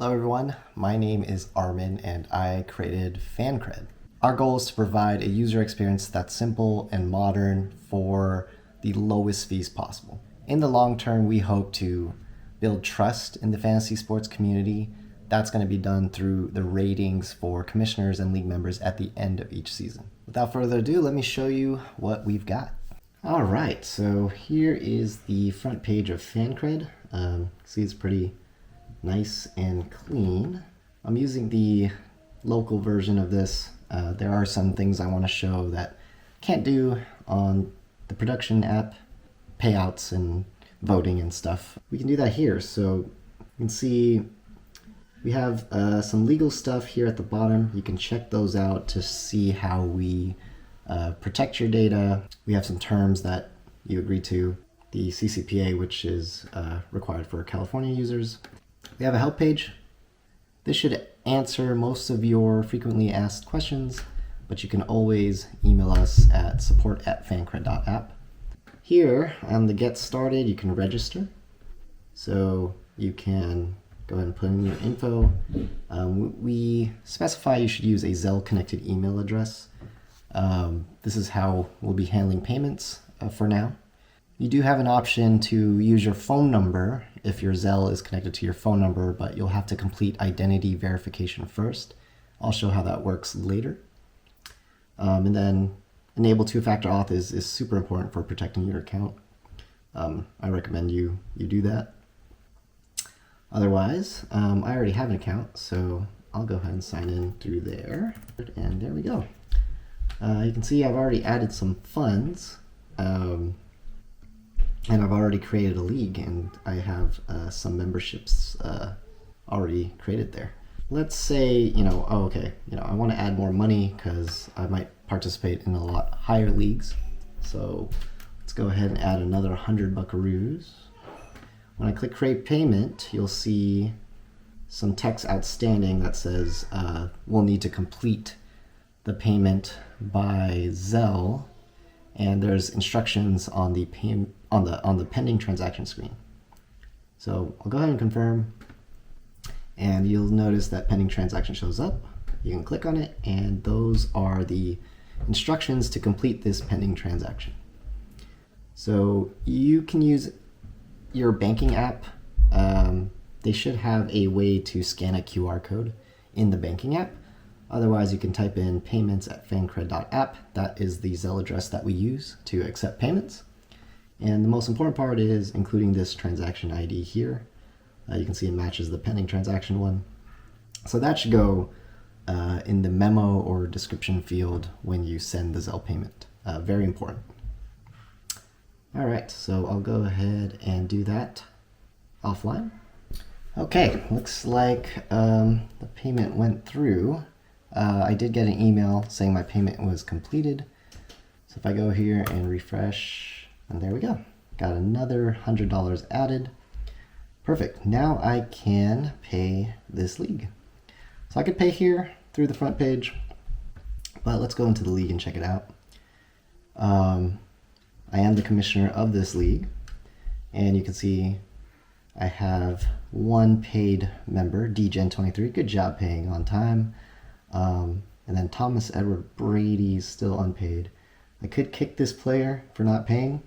Hello everyone, my name is Armin and I created FanCred. Our goal is to provide a user experience that's simple and modern for the lowest fees possible. In the long term, we hope to build trust in the fantasy sports community. That's going to be done through the ratings for commissioners and league members at the end of each season. Without further ado, let me show you what we've got. All right, so here is the front page of FanCred. See, it's pretty nice and clean. I'm using the local version of this. There are some things I want to show that can't do on the production app, payouts and voting and stuff. We can do that here. So you can see we have some legal stuff here at the bottom. You can check those out to see how we protect your data. We have some terms that you agree to. The CCPA, which is required for California users. We have a help page. This should answer most of your frequently asked questions, but you can always email us at support@fancred.app. Here on the Get Started, you can register. So you can go ahead and put in your info. We specify you should use a Zelle connected email address. This is how we'll be handling payments for now. You do have an option to use your phone number if your Zelle is connected to your phone number, but you'll have to complete identity verification first. I'll show how that works later. And then enable two-factor auth is super important for protecting your account. I recommend you do that. Otherwise, I already have an account, so I'll go ahead and sign in through there. And there we go. You can see I've already added some funds. And I've already created a league, and I have some memberships already created there. Let's say, I want to add more money because I might participate in a lot higher leagues. So let's go ahead and add another 100 buckaroos. When I click create payment, you'll see some text outstanding that says we'll need to complete the payment by Zelle, and there's instructions on the pending transaction screen. So I'll go ahead and confirm, and you'll notice that pending transaction shows up. You can click on it, and those are the instructions to complete this pending transaction. So you can use your banking app. They should have a way to scan a QR code in the banking app. Otherwise, you can type in payments@fancred.app. That is the Zelle address that we use to accept payments. And the most important part is including this transaction ID here. You can see it matches the pending transaction one. So that should go in the memo or description field when you send the Zelle payment. Very important. All right, so I'll go ahead and do that offline. Okay, looks like the payment went through. I did get an email saying my payment was completed. So if I go here and refresh, and there we go. Got another $100 added. Perfect. Now I can pay this league. So I could pay here through the front page, but let's go into the league and check it out. I am the commissioner of this league, and you can see I have one paid member, DGen23. Good job paying on time. And then Thomas Edward Brady is still unpaid. I could kick this player for not paying,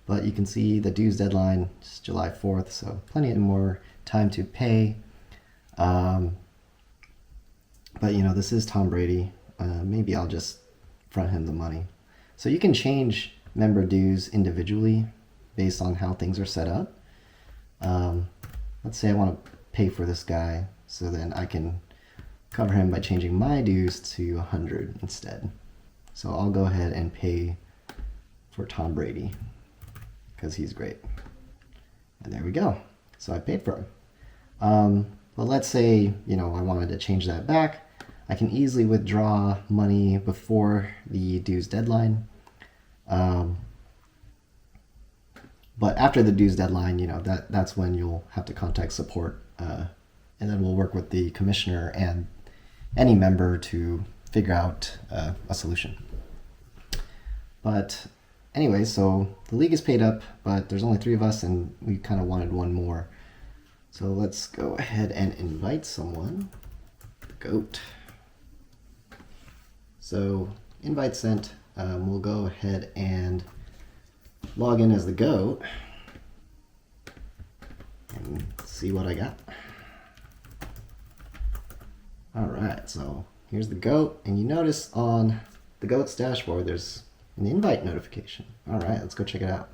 but you can see the dues deadline is July 4th, so plenty of more time to pay. But this is Tom Brady. Maybe I'll just front him the money. So you can change member dues individually based on how things are set up. Let's say I want to pay for this guy, so then I can cover him by changing my dues to 100 instead. So I'll go ahead and pay for Tom Brady because he's great. And there we go. So I paid for him. But let's say, I wanted to change that back. I can easily withdraw money before the dues deadline. But after the dues deadline, that's when you'll have to contact support. And then we'll work with the commissioner and any member to figure out a solution. But anyway, so the league is paid up, but there's only 3 of us, and we kind of wanted one more. So let's go ahead and invite someone. Goat. So invite sent. We'll go ahead and log in as the goat and see what I got. All right, so here's the goat, and you notice on the goat's dashboard there's an invite notification. All right, let's go check it out.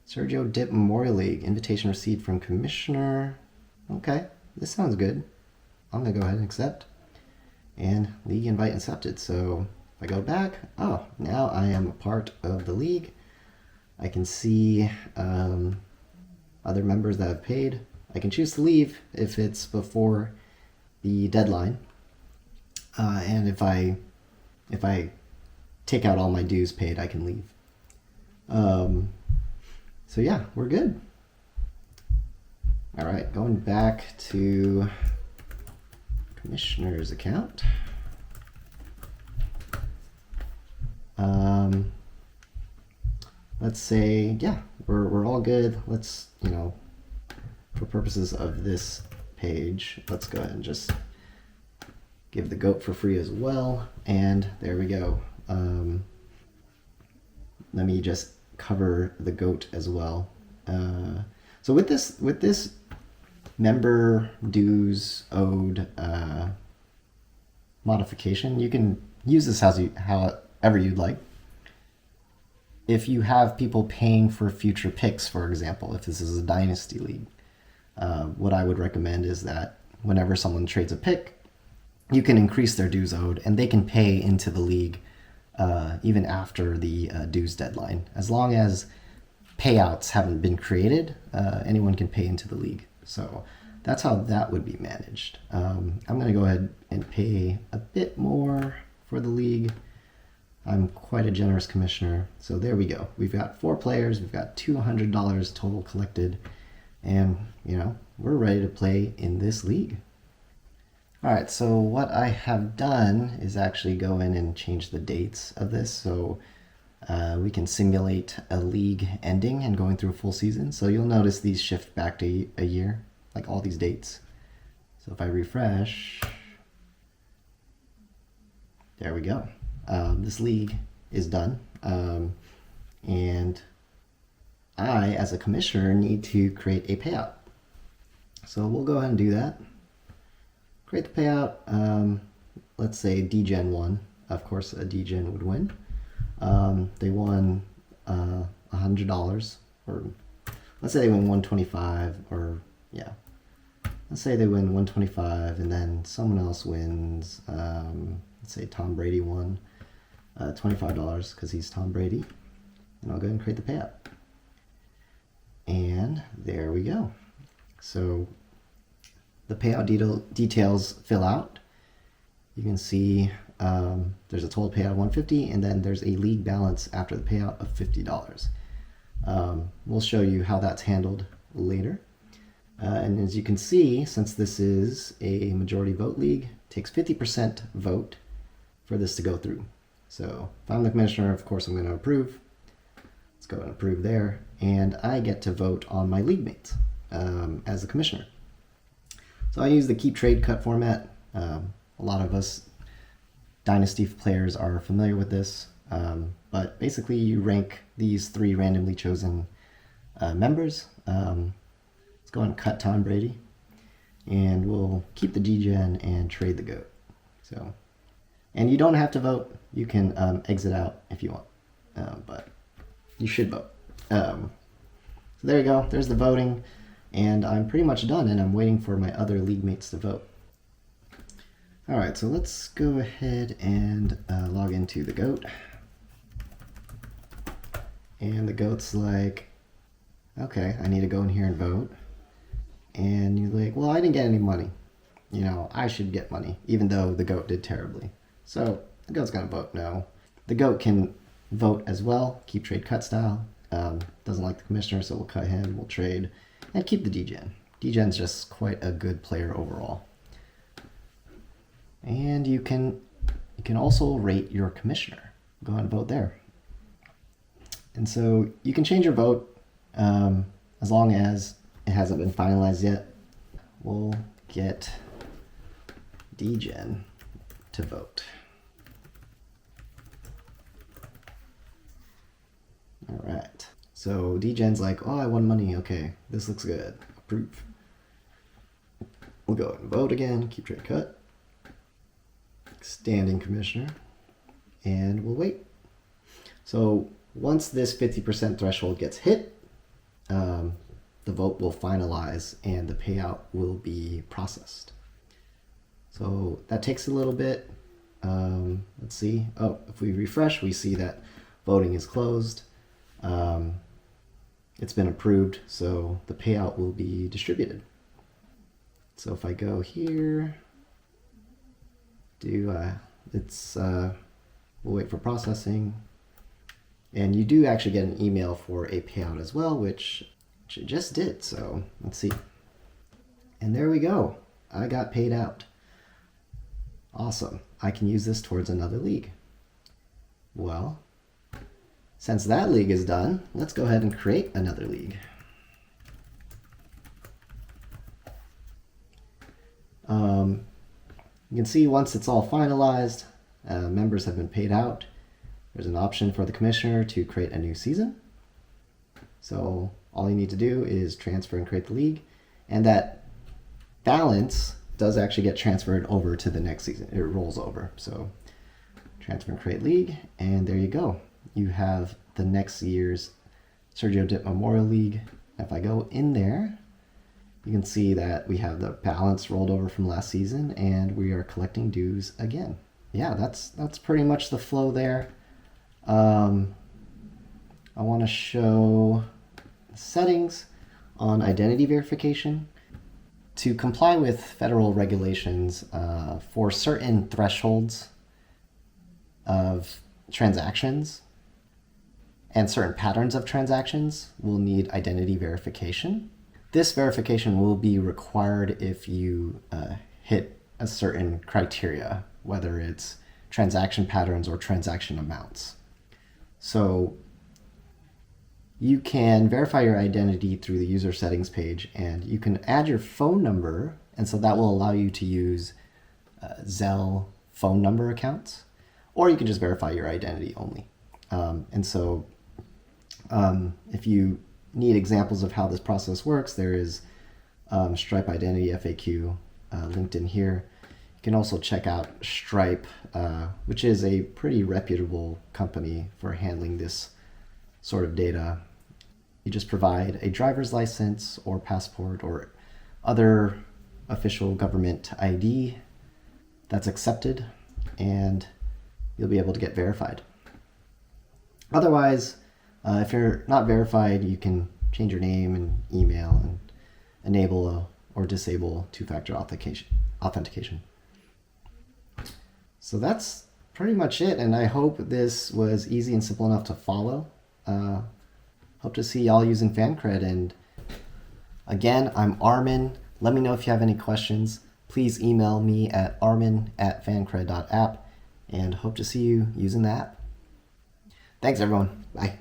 Sergio Dip Memorial League, invitation received from Commissioner. Okay, this sounds good. I'm gonna go ahead and accept. And league invite accepted. So if I go back, oh, now I am a part of the league. I can see other members that have paid. I can choose to leave if it's before the deadline. And if I take out all my dues paid, I can leave. So yeah, we're good. All right, going back to Commissioner's account. Let's say, yeah, we're all good. Let's, for purposes of this page, let's go ahead and just give the goat for free as well. And there we go. Let me just cover the goat as well. So with this member dues owed modification, you can use this however you'd like. If you have people paying for future picks, for example, if this is a dynasty league, what I would recommend is that whenever someone trades a pick, you can increase their dues owed, and they can pay into the league even after the dues deadline. As long as payouts haven't been created, anyone can pay into the league. So that's how that would be managed. I'm going to go ahead and pay a bit more for the league. I'm quite a generous commissioner. So there we go. We've got 4 players. We've got $200 total collected. And, we're ready to play in this league. All right, so what I have done is actually go in and change the dates of this. So we can simulate a league ending and going through a full season. So you'll notice these shift back to a year, like all these dates. So if I refresh, there we go. This league is done. And I, as a commissioner, need to create a payout. So we'll go ahead and do that. Create the payout. Let's say DGen won. Of course, a DGen would win. They won $100, or let's say they win 125, or yeah. Let's say they win 125, and then someone else wins. Let's say Tom Brady won $25 because he's Tom Brady, and I'll go ahead and create the payout. And there we go. So the payout details fill out. You can see there's a total payout of $150, and then there's a league balance after the payout of $50. We'll show you how that's handled later. And as you can see, since this is a majority vote league, it takes 50% vote for this to go through. So if I'm the commissioner, of course I'm going to approve. Let's go and approve there. And I get to vote on my league mates as the commissioner. So I use the keep trade cut format. A lot of us Dynasty players are familiar with this, but basically you rank these 3 randomly chosen members. Let's go and cut Tom Brady, and we'll keep the DGen and trade the GOAT. So, and you don't have to vote. You can exit out if you want, but you should vote. So there you go. There's the voting, and I'm pretty much done, and I'm waiting for my other league mates to vote. All right, so let's go ahead and log into the GOAT. And the GOAT's like, okay, I need to go in here and vote. And you're like, well, I didn't get any money. I should get money, even though the GOAT did terribly. So the GOAT's gonna vote no. The GOAT can vote as well, keep trade cut style. Doesn't like the commissioner, so we'll cut him, we'll trade, and keep the DGen. DGen's just quite a good player overall. And you can also rate your commissioner. Go ahead and vote there. And so you can change your vote as long as it hasn't been finalized yet. we'll get dgen to vote. All right. So dgen's like, oh, I won money. Okay, this looks good. Approve. We'll go and vote again. Keep trade cut. Standing commissioner. And we'll wait. So once this 50% threshold gets hit, the vote will finalize and the payout will be processed. So that takes a little bit. Let's see. Oh, if we refresh, we see that voting is closed. It's been approved, so the payout will be distributed. So if I go here, we'll wait for processing. And you do actually get an email for a payout as well, which it just did. So let's see. And there we go. I got paid out. Awesome. I can use this towards another league. Well, since that league is done, let's go ahead and create another league. You can see once it's all finalized, members have been paid out. There's an option for the commissioner to create a new season. So all you need to do is transfer and create the league, and that balance does actually get transferred over to the next season. It rolls over. So transfer and create league, and there you go. You have the next year's Sergio Dip Memorial League. If I go in there, you can see that we have the balance rolled over from last season, and we are collecting dues again. Yeah, that's pretty much the flow there. I want to show settings on identity verification. To comply with federal regulations for certain thresholds of transactions and certain patterns of transactions, we'll need identity verification. This verification will be required if you hit a certain criteria, whether it's transaction patterns or transaction amounts. So you can verify your identity through the user settings page, and you can add your phone number, and so that will allow you to use Zelle phone number accounts, or you can just verify your identity only. If you need examples of how this process works, there is Stripe Identity FAQ linked in here. You can also check out Stripe, which is a pretty reputable company for handling this sort of data. You just provide a driver's license or passport or other official government ID that's accepted, and you'll be able to get verified. Otherwise, if you're not verified, you can change your name and email and enable or disable two-factor authentication. So that's pretty much it, and I hope this was easy and simple enough to follow. Hope to see y'all using FanCred, and again, I'm Armin. Let me know if you have any questions. Please email me at armin@fancred.app, and hope to see you using the app. Thanks, everyone. Bye.